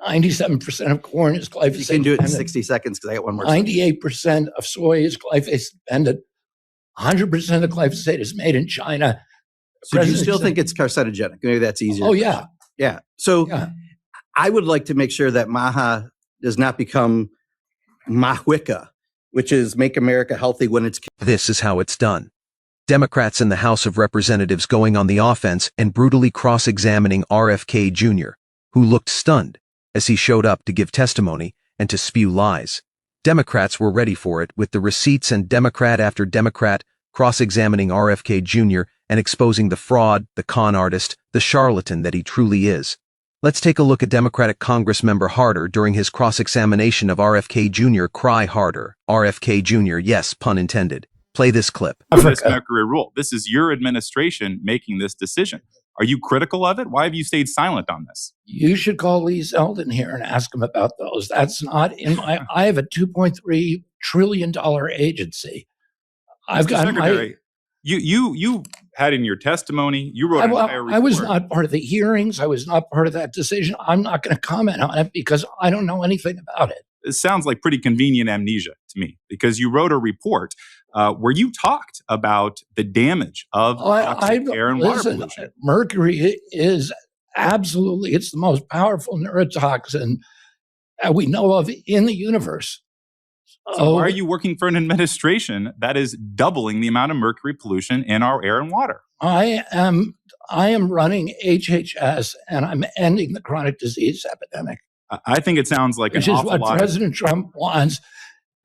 97% of corn is glyphosate. You can do it in 60 seconds because I got one more. 98% of soy is glyphosate dependent. 100% of glyphosate is made in China. So do you still think it's carcinogenic? Maybe that's easier. Oh, yeah. Yeah. So Yeah. I would like to make sure that MAHA does not become MAHWICA, which is Make America Healthy when it's... This is how it's done. Democrats in the House of Representatives going on the offense and brutally cross-examining RFK Jr., who looked stunned as he showed up to give testimony and to spew lies. Democrats were ready for it, with the receipts and Democrat after Democrat cross-examining RFK Jr. and exposing the fraud, the con artist, the charlatan that he truly is. Let's take a look at Democratic Congressmember Harder during his cross-examination of RFK Jr. Cry harder. RFK Jr., yes, pun intended. Play this clip. This mercury rule. This is your administration making this decision. Are you critical of it? Why have you stayed silent on this? You should call Lee Zeldin here and ask him about those. That's not in my... I have a $2.3 trillion agency. I've got Secretary, you had in your testimony, you wrote an entire report. I was not part of the hearings. I was not part of that decision. I'm not going to comment on it because I don't know anything about it. It sounds like pretty convenient amnesia to me, because you wrote a report where you talked about the damage of toxic air and water pollution. Mercury is absolutely, it's the most powerful neurotoxin that we know of in the universe. So why are you working for an administration that is doubling the amount of mercury pollution in our air and water? I am running HHS, and I'm ending the chronic disease epidemic. I think it sounds like which is what President Trump wants.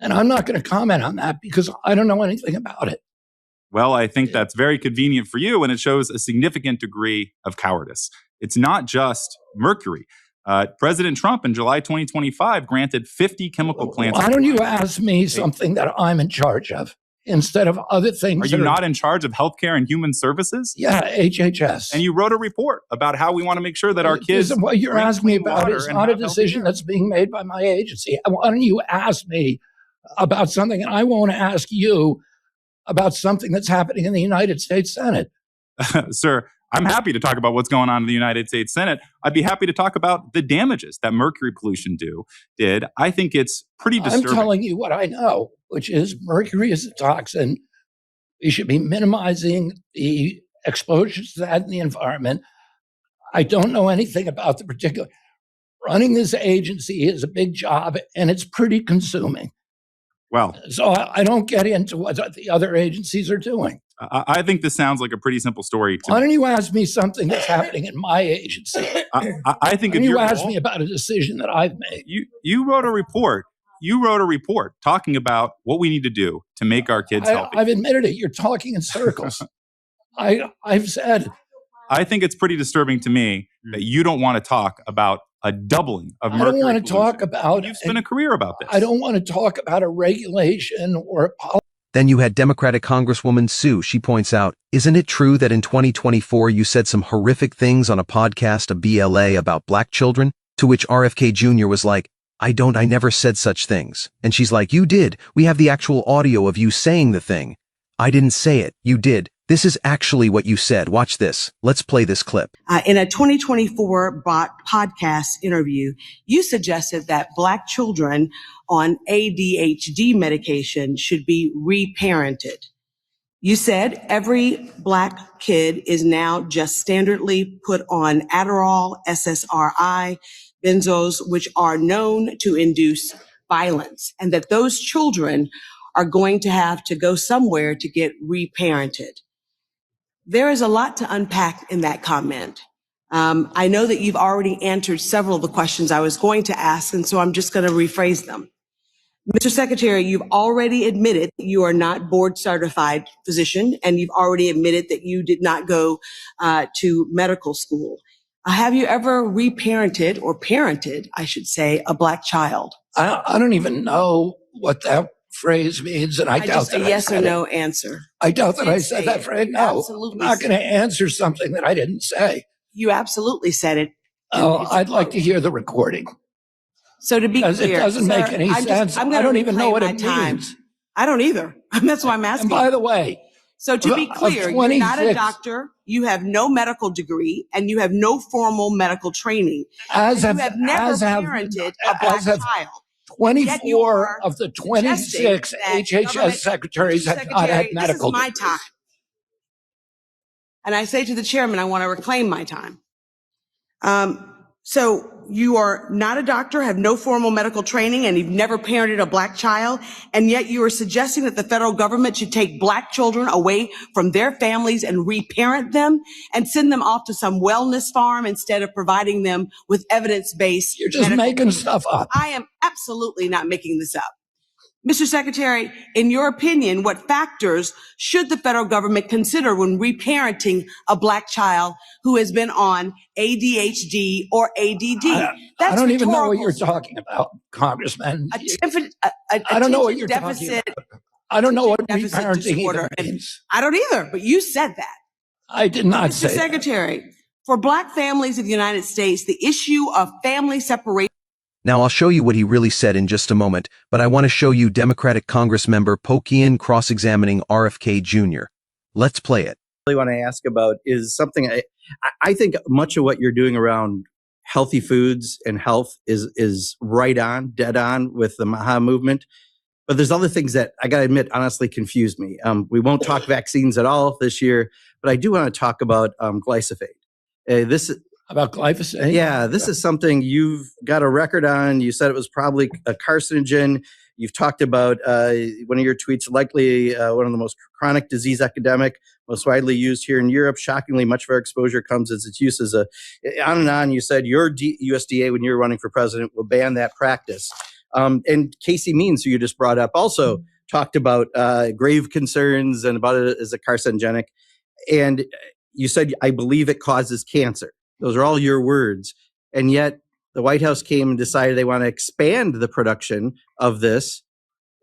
And I'm not going to comment on that because I don't know anything about it. Well, I think that's very convenient for you, and it shows a significant degree of cowardice. It's not just mercury. President Trump in July 2025 granted 50 chemical plants. Why don't you ask me something that I'm in charge of instead of other things? Are you not in charge of healthcare and human serviurs? Yeah, HHS. And you wrote a report about how we want to make sure that our kids... What you're asking me about is not a decision that's being made by my agency. Why don't you ask me about something, and I won't ask you about something that's happening in the United States Senate. Sir, I'm happy to talk about what's going on in the United States Senate. I'd be happy to talk about the damages that mercury pollution did. I think it's pretty disturbing. I'm telling you what I know, which is mercury is a toxin. We should be minimizing the exposures to that in the environment. I don't know anything about the particular. Running this agency is a big job, and it's pretty consuming. Well, so I don't get into what the other agencies are doing. I think this sounds like a pretty simple story. Why don't you ask me something that's happening in my agency? I think if you ask me about a decision that I've made. You wrote a report. You wrote a report talking about what we need to do to make our kids healthy. I've admitted it. You're talking in circles. I've said. I think it's pretty disturbing to me that you don't want to talk about a doubling of mercury pollution. I don't want to talk about... You've spent a career about this. I don't want to talk about a regulation or a policy. Then you had Democratic Congresswoman Sue. She points out, isn't it true that in 2024 you said some horrific things on a podcast of BLA about black children? To which RFK Jr. was like, I never said such things. And she's like, you did. We have the actual audio of you saying the thing. I didn't say it. You did. This is actually what you said. Watch this. Let's play this clip. In a 2024 podcast interview, you suggested that black children on ADHD medication should be reparented. You said every black kid is now just standardly put on Adderall, SSRI, benzos, which are known to induce violence, and that those children are going to have to go somewhere to get reparented. There is a lot to unpack in that comment. I know that you've already answered several of the questions I was going to ask, and so I'm just going to rephrase them. Mr. Secretary, you've already admitted that you are not board certified physician, and you've already admitted that you did not go to medical school. Have you ever reparented or parented, I should say, a black child? I don't even know what that phrase means, and I doubt that a yes or no answer. I doubt that I said that phrase. No, absolutely. I'm not going to answer something that I didn't say. You absolutely said it. Oh, I'd like to hear the recording. So to be clear, it doesn't make any sense. I don't even know what it means. I don't either. That's why I'm asking. And by the way, So to be Of clear, you're not a 26. doctor, you have no medical degree, and you have no formal medical training. As You have, have never as have, parented a black as have child. 24 of the suggesting 26 that HHS government- secretaries Mr. have not had Secretary, medical this is my degrees. time. And I say to the chairman, I want to reclaim my time. So you are not a doctor, have no formal medical training, and you've never parented a black child, and yet you are suggesting that the federal government should take black children away from their families and reparent them and send them off to some wellness farm instead of providing them with evidence-based. You're just making stuff up. I am absolutely not making this up. Mr. Secretary, in your opinion, what factors should the federal government consider when reparenting a black child who has been on ADHD or ADD? I don't even know what rhetorical. you're talking about, Congressman. I don't know what you're talking about. I don't know what deficit reparenting disorder even means. I don't either, but you said that. I did not Mr. say that. Secretary, for black families of the United States, the issue of family separation. Now I'll show you what he really said in just a moment, but I want to show you Democratic Congressmember Pokian cross-examining RFK Jr. Let's play it. I really want to ask about is something I think much of what you're doing around healthy foods and health is right on, dead on with the MAHA movement. But there's other things that I got to admit honestly confused me. We won't talk vaccines at all this year, but I do want to talk about glyphosate. About glyphosate? Yeah, this is something you've got a record on. You said it was probably a carcinogen. You've talked about one of your tweets, likely one of the most chronic disease epidemic, most widely used here in Europe. Shockingly, much of our exposure comes as its use as a, on and on. You said your USDA, when you were running for president, will ban that practice. And Casey Means, who you just brought up, also talked about grave concerns and about it as a carcinogenic. And you said, I believe it causes cancer. Those are all your words. And yet the White House came and decided they want to expand the production of this,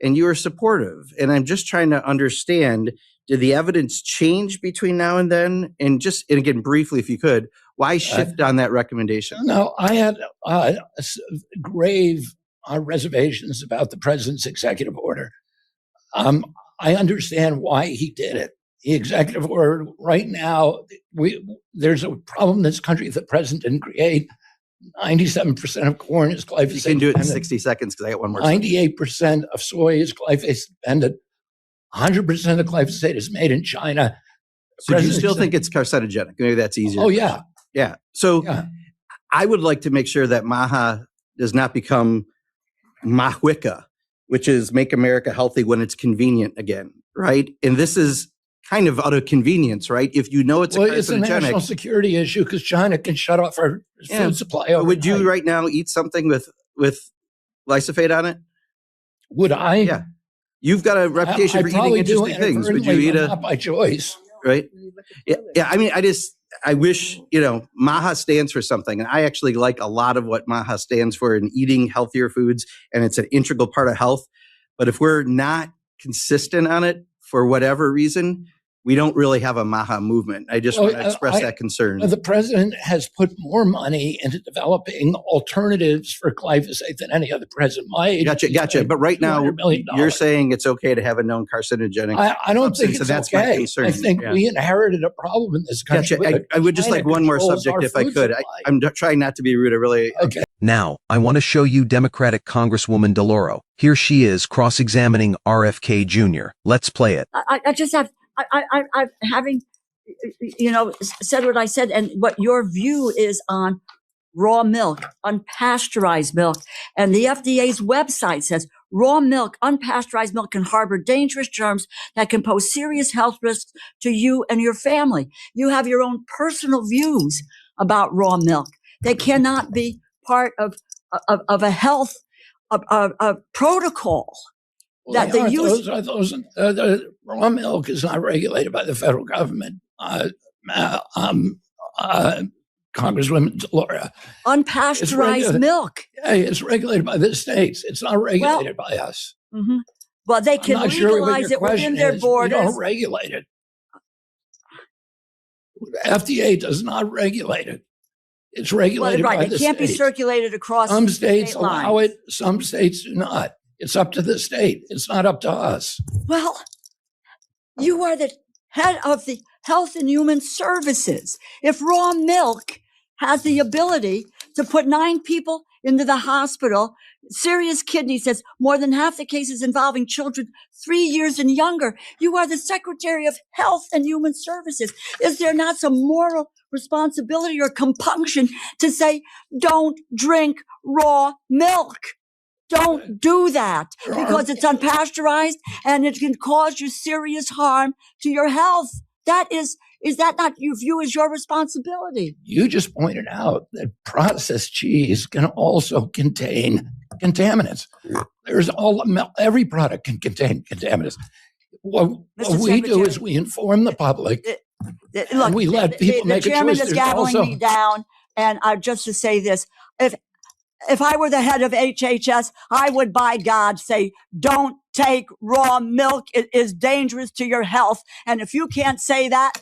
and you were supportive. And I'm just trying to understand, did the evidence change between now and then? And again, briefly, if you could, why shift on that recommendation? No, I had grave reservations about the president's executive order. I understand why he did it. The executive order right now, there's a problem in this country the president didn't create. 97% of corn is glyphosate. You can do it in 60 seconds because I got one more. 98% of soy is glyphosate dependent. 100% of glyphosate is made in China. So do you still think it's carcinogenic? Maybe that's easier. Oh, yeah. Yeah. So Yeah. I would like to make sure that MAHA does not become MAHWICA, which is make America healthy when it's convenient again, right? And this is kind of out of convenience, right? If you know it's a It's a national carcinogenic, security issue because China can shut off our food supply overnight. would you right now eat something with glyphosate on it? Would I? Yeah. You've got a reputation for eating probably do interesting things. Would you inadvertently, eat but not by choice? right? Yeah. I mean, I wish, MAHA stands for something. And I actually like a lot of what MAHA stands for in eating healthier foods. And it's an integral part of health. But if we're not consistent on it for whatever reason, we don't really have a MAHA movement. I just want to express that concern. The president has put more money into developing alternatives for glyphosate than any other president. Gotcha. But right now, $200 million. you're saying it's okay to have a known carcinogenic. I don't think it's that's my okay. concern. I think Yeah. we inherited a problem in this country. Gotcha. I would just like one more subject if I could. I'm trying not to be rude. I really. Okay. Now, I want to show you Democratic Congresswoman DeLauro. Here she is cross-examining RFK Jr. Let's play it. I just have, I'm having, said what I said and what your view is on raw milk, unpasteurized milk. And the FDA's website says raw milk, unpasteurized milk can harbor dangerous germs that can pose serious health risks to you and your family. You have your own personal views about raw milk. They cannot be part of a health protocol. Well, the raw milk is not regulated by the federal government. Congresswoman DeLauro. Unpasteurized milk. Hey, it's regulated by the states. It's not regulated by us. Mm-hmm. Well, they can legalize it within their borders. We don't regulate it. FDA does not regulate it. It's regulated by the states. It can't be circulated across some states state allow lines. it, some states do not. It's up to the state. It's not up to us. Well, you are the head of the Health and Human Services. If raw milk has the ability to put 9 people into the hospital, serious kidney disease, more than half the cases involving children 3 years and younger. You are the Secretary of Health and Human Services. Is there not some moral responsibility or compunction to say, don't drink raw milk? Don't do that because it's unpasteurized and it can cause you serious harm to your health. Is that not you view as your responsibility? You just pointed out that processed cheese can also contain contaminants. Every product can contain contaminants. What we do is we inform the public. Look, and we let people make a choice. The chairman is There's gaveling also- me down, and just to say this, if I were the head of HHS, I would, by God, say, don't take raw milk. It is dangerous to your health. And if you can't say that,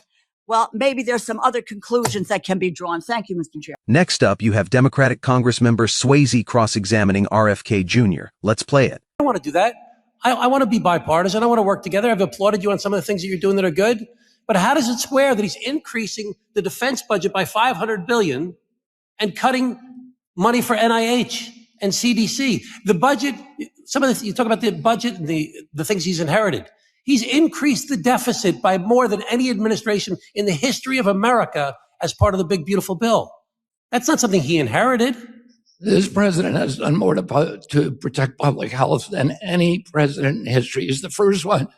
well, maybe there's some other conclusions that can be drawn. Thank you, Mr. Chair. Next up, you have Democratic Congressmember Swayze cross-examining RFK Jr. Let's play it. I don't want to do that. I want to be bipartisan. I want to work together. I've applauded you on some of the things that you're doing that are good. But how does it square that he's increasing the defense budget by $500 billion and cutting money for NIH and CDC? The budget, you talk about the budget and the things he's inherited. He's increased the deficit by more than any administration in the history of America as part of the big, beautiful bill. That's not something he inherited. This president has done more to protect public health than any president in history. He's the first one.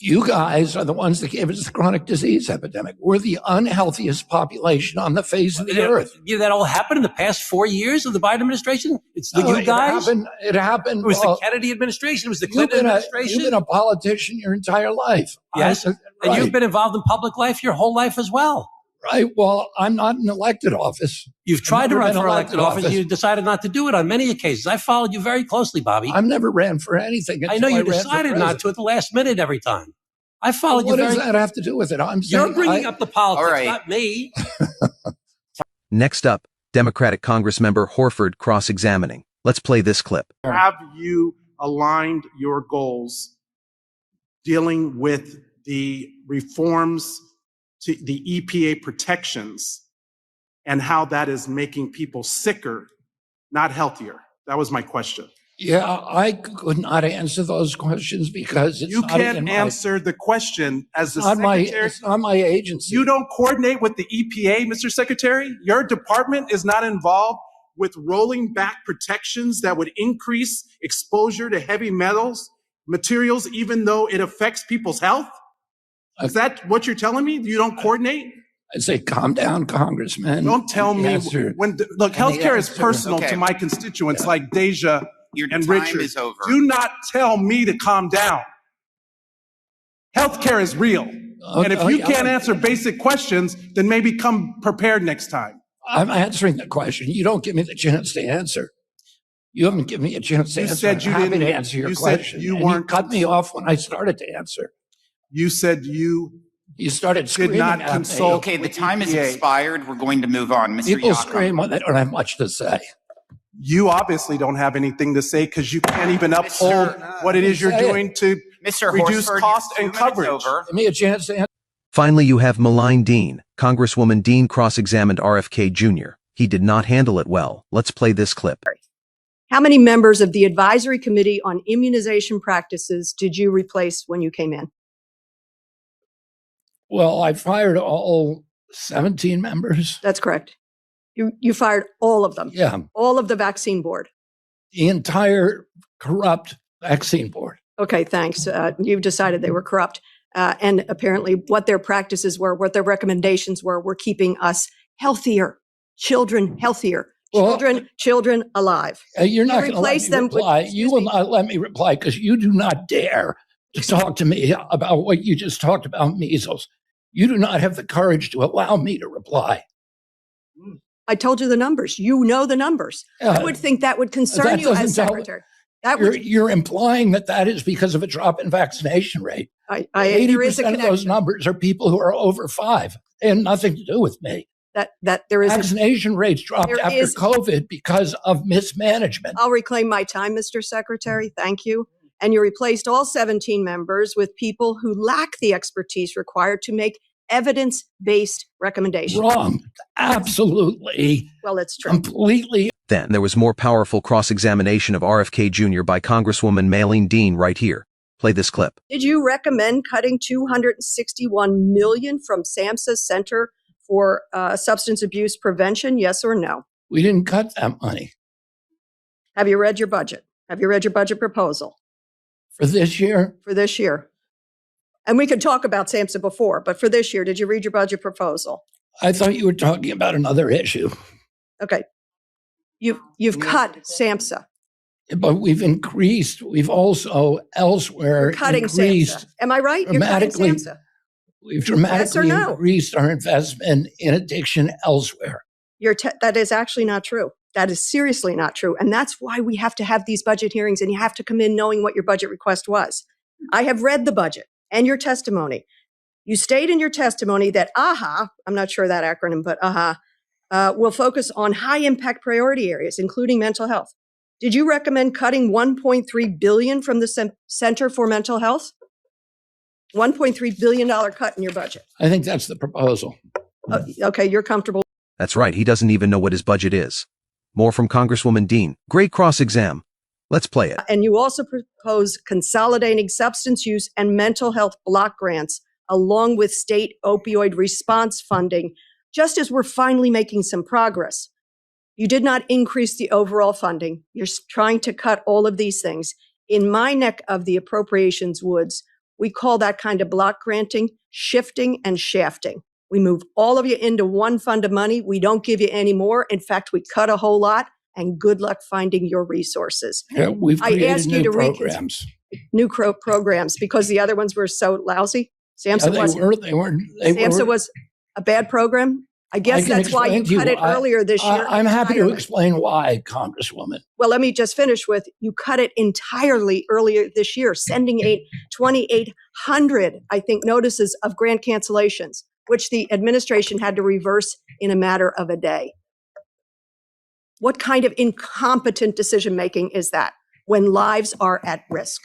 You guys are the ones that gave us the chronic disease epidemic. We're the unhealthiest population on the face of the earth. That all happened in the past 4 years of the Biden administration? It's you guys? It happened. It was the Kennedy administration. It was the Clinton administration. You've been a politician your entire life. Yes. Right. And you've been involved in public life your whole life as well. Right. Well, I'm not in elected office. You've tried to run for elected office. office. You decided not to do it on many occasions. I followed you very closely, Bobby. I've never ran for anything. I know you ran for decided not president. to at the last minute every time. I followed you What very. does that have to do with it? You're bringing up the politics, All right. not me. Next up, Democratic Congressmember Horford cross-examining. Let's play this clip. Have you aligned your goals dealing with the reforms to the EPA protections and how that is making people sicker, not healthier? That was my question. Yeah, I could not answer those questions because it's You not in can't my, answer the question as the it's not my, secretary. it's not my agency. You don't coordinate with the EPA, Mr. Secretary? Your department is not involved with rolling back protections that would increase exposure to heavy materials, even though it affects people's health? Is that what you're telling me? You don't coordinate? I say, calm down, Congressman. Don't tell The me answer- look, healthcare is answer- personal Okay. to my constituents like Deja Your and time Richard. is over. Do not tell me to calm down. Healthcare is real. And if you can't answer basic questions, then maybe come prepared next time. I'm answering the question. You don't give me the chance to answer. You haven't given me a chance to You answer. said you I'm happy didn't- to answer your you said question. you and weren't- cut me off when I started to answer. You said you You started screaming not at consult- me. Okay, the with time has EPA. expired. We're going to move on. Mr. People Yacob. scream when they don't have much to say. You obviously don't have anything to say because you can't even uphold what it is you're Say it. doing to Mr. reduce Horsford, cost your and 2 minutes coverage. over. Give me a chance to answer. Finally, you have Malign Dean. Congresswoman Dean cross-examined RFK Jr. He did not handle it well. Let's play this clip. How many members of the Advisory Committee on Immunization Practices did you replace when you came in? Well, I fired all 17 members. That's correct. You fired all of them, Yeah, all of the vaccine board. the entire corrupt vaccine board. Okay, thanks. You've decided they were corrupt. And apparently what their practices were, what their recommendations were keeping us healthier, children healthier, Well, children alive. You're not You going to let replace me them with- reply. You excuse will me. not let me reply because you do not dare to talk to me about what you just talked about measles. You do not have the courage to allow me to reply. I told you the numbers. You know the numbers. I would think that would concern that you as doesn't tell- secretary. That You're, would, you're implying that that is because of a drop in vaccination rate. there is a 80% of those connection. numbers are people who are over 5 and nothing to do with me. That there is. Vaccination rates dropped there after is- COVID because of mismanagement. I'll reclaim my time, Mr. Secretary. Thank you. And you replaced all 17 members with people who lack the expertise required to make evidence-based recommendations. Wrong. Absolutely. Well, it's true. Completely. Then there was more powerful cross-examination of RFK Jr. by Congresswoman Maylene Dean right here. Play this clip. Did you recommend cutting $261 million from SAMHSA's Center for Substance Abuse Prevention? Yes or no? We didn't cut that money. Have you read your budget? Have you read your budget proposal For this year, for this year? And we could talk about SAMHSA before, but for this year, did you read your budget proposal? I thought you were talking about another issue, Okay. You've cut SAMHSA. but we've also elsewhere You're cutting increased SAMHSA. Am I right? You're cutting dramatically. SAMHSA. We've dramatically no? increased our investment in addiction elsewhere. That is actually not true. That is seriously not true. And that's why we have to have these budget hearings, and you have to come in knowing what your budget request was. I have read the budget and your testimony. You state in your testimony that AHA, I'm not sure that acronym, but AHA, will focus on high impact priority areas, including mental health. Did you recommend cutting $1.3 billion from the Center for Mental Health? $1.3 billion cut in your budget. I think that's the proposal. Okay, you're comfortable. That's right, he doesn't even know what his budget is. More from Congresswoman Dean. Great cross-exam. Let's play it. And you also propose consolidating substance use and mental health block grants along with state opioid response funding, just as we're finally making some progress. You did not increase the overall funding. You're trying to cut all of these things. In my neck of the appropriations woods, we call that kind of block granting shifting and shafting. We move all of you into one fund of money. We don't give you any more. In fact, we cut a whole lot, and good luck finding your resources. Yeah, we've I created ask you new to programs. Programs because the other ones were so lousy. SAMHSA SAMHSA was a bad program. I guess that's why you cut it earlier this year. I'm happy to explain why, Congresswoman. Well, let me just finish with, you cut it entirely earlier this year, sending 2,800, I think, notices of grant cancellations, which the administration had to reverse in a matter of a day. What kind of incompetent decision-making is that when lives are at risk?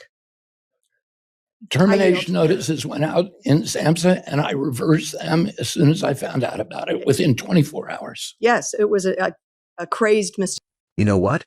Termination notices went out in SAMHSA, and I reversed them as soon as I found out about it, within 24 hours. Yes, it was a crazed mistake. You know what?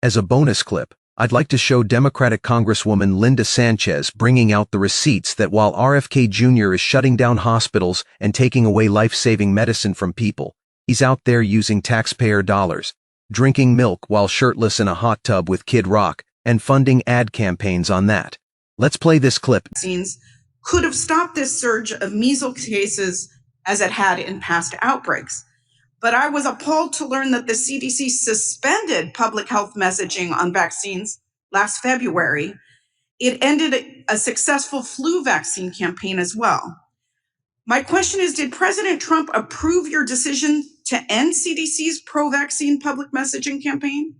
As a bonus clip, I'd like to show Democratic Congresswoman Linda Sanchez bringing out the receipts that while RFK Jr. is shutting down hospitals and taking away life-saving medicine from people, he's out there using taxpayer dollars, drinking milk while shirtless in a hot tub with Kid Rock, and funding ad campaigns on that. Let's play this clip. Vaccines could have stopped this surge of measles cases as it had in past outbreaks. But I was appalled to learn that the CDC suspended public health messaging on vaccines last February. It ended a successful flu vaccine campaign as well. My question is, did President Trump approve your decision to end CDC's pro-vaccine public messaging campaign?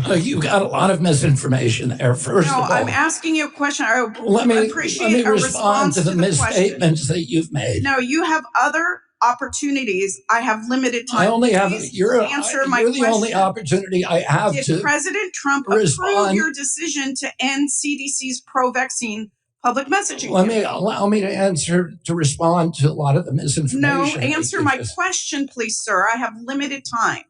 You got a lot of misinformation there, first of all. I'm asking you a question. I Let me appreciate a respond response to the question. misstatements that you've made. No, you have other opportunities. I have limited time. I only have, Please you're answer my the only question. opportunity I have Did to President Trump approve respond. your decision to end CDC's pro-vaccine public messaging? Allow me to respond to a lot of the misinformation. No, that answer you my just- question, please, sir. I have limited time.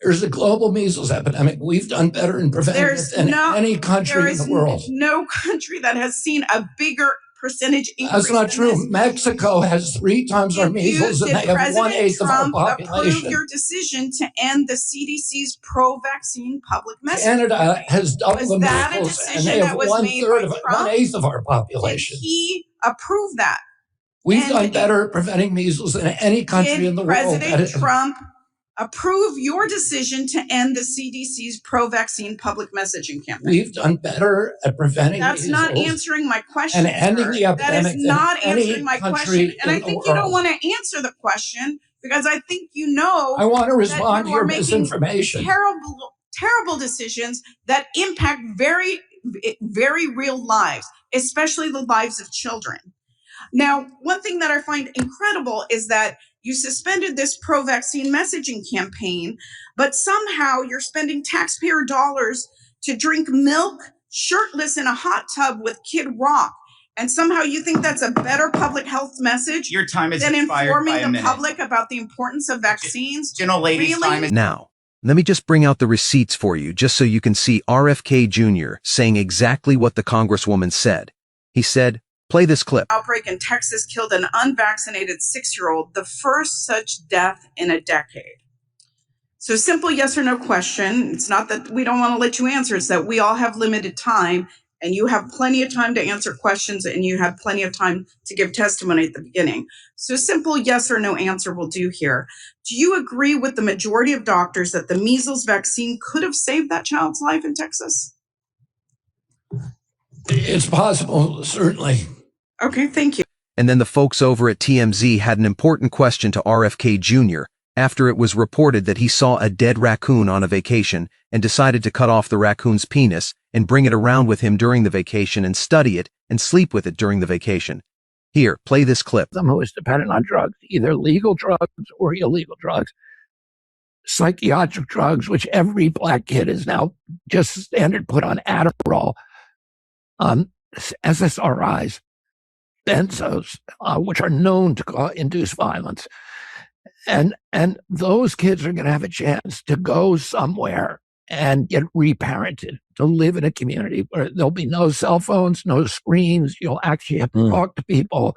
There's a global measles epidemic. We've done better in preventing it than any country in the world. No country that has seen a bigger percentage increase. That's not than true. this. Mexico has 3 times our measles, and they have President 1/8 of our Trump approve population. your decision to end the CDC's pro-vaccine public messaging? Canada has double Was the that a measles, and decision they that have was made 1/3 by of Trump? 1/8 of our Did population. he approve that? We've and done better at preventing measles than any country in the world. President Trump approve your decision to end the CDC's pro-vaccine public messaging campaign? We've done better at preventing That's measles not answering my question, and ending sir. the epidemic That is not than any answering my country question. And I in the think you don't world. want to answer the question because I think you know I want to that respond to you are your making misinformation. terrible decisions that impact very, very real lives, especially the lives of children. Now, one thing that I find incredible is that you suspended this pro-vaccine messaging campaign, but somehow you're spending taxpayer dollars to drink milk shirtless in a hot tub with Kid Rock. And somehow you think that's a better public health message Your time is than expired informing by a the minute. public about the importance of vaccines? Gentle lady's Really? time is Now, let me just bring out the receipts for you just so you can see RFK Jr. saying exactly what the Congresswoman said. He said, play this clip. Outbreak in Texas killed an unvaccinated 6-year-old, the first such death in a decade. So simple yes or no question. It's not that we don't want to let you answer. It's that we all have limited time and you have plenty of time to answer questions and you have plenty of time to give testimony at the beginning. So simple yes or no answer will do here. Do you agree with the majority of doctors that the measles vaccine could have saved that child's life in Texas? It's possible, certainly. Okay, thank you. And then the folks over at TMZ had an important question to RFK Jr. after it was reported that he saw a dead raccoon on a vacation and decided to cut off the raccoon's penis and bring it around with him during the vacation and study it and sleep with it during the vacation. Here, play this clip. Someone who is dependent on drugs, either legal drugs or illegal drugs, psychiatric drugs, which every black kid is now just standard put on Adderall, SSRIs, benzos, which are known to induce violence. And those kids are going to have a chance to go somewhere and get reparented, to live in a community where there'll be no cell phones, no screens. You'll actually have to talk to people.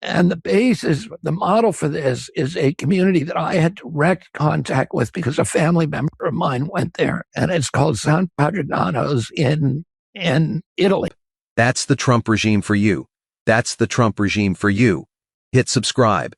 And the model for this is a community that I had direct contact with because a family member of mine went there, and it's called San Padrinanos in Italy. That's the Trump regime for you. That's the Trump regime for you. Hit subscribe.